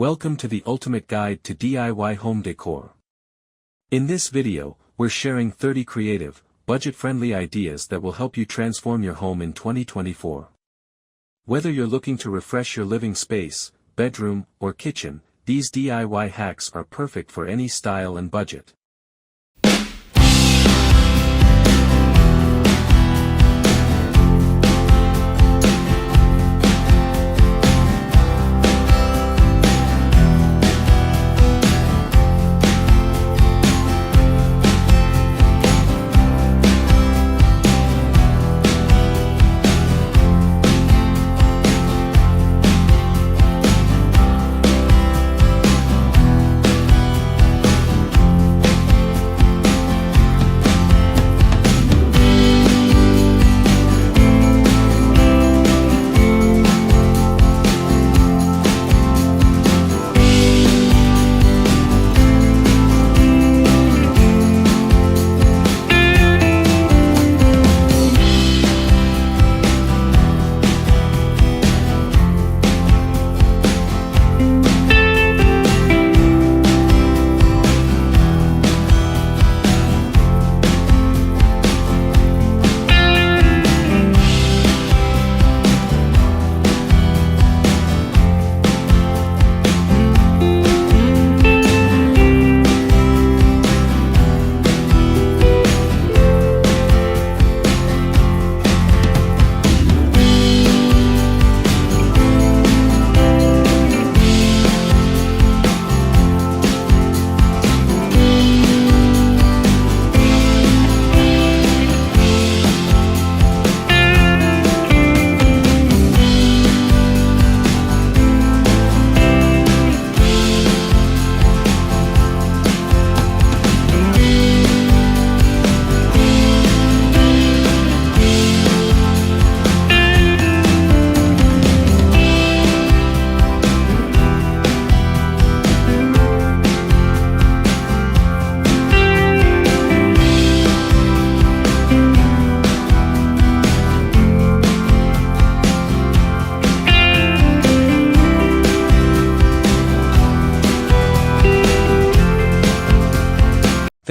Welcome to the ultimate guide to DIY home decor. In this video, we're sharing 30 creative, budget-friendly ideas that will help you transform your home in 2024. Whether you're looking to refresh your living space, bedroom, or kitchen, these DIY hacks are perfect for any style and budget.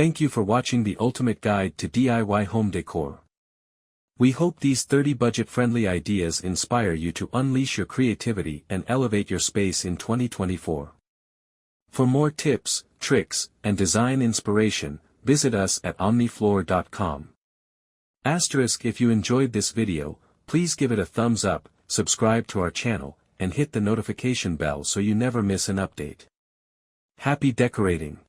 Thank you for watching the ultimate guide to DIY home decor. We hope these 30 budget-friendly ideas inspire you to unleash your creativity and elevate your space in 2024. For more tips, tricks, and design inspiration, visit us at omnifloor.com. If you enjoyed this video, please give it a thumbs up, subscribe to our channel, and hit the notification bell so you never miss an update. Happy decorating!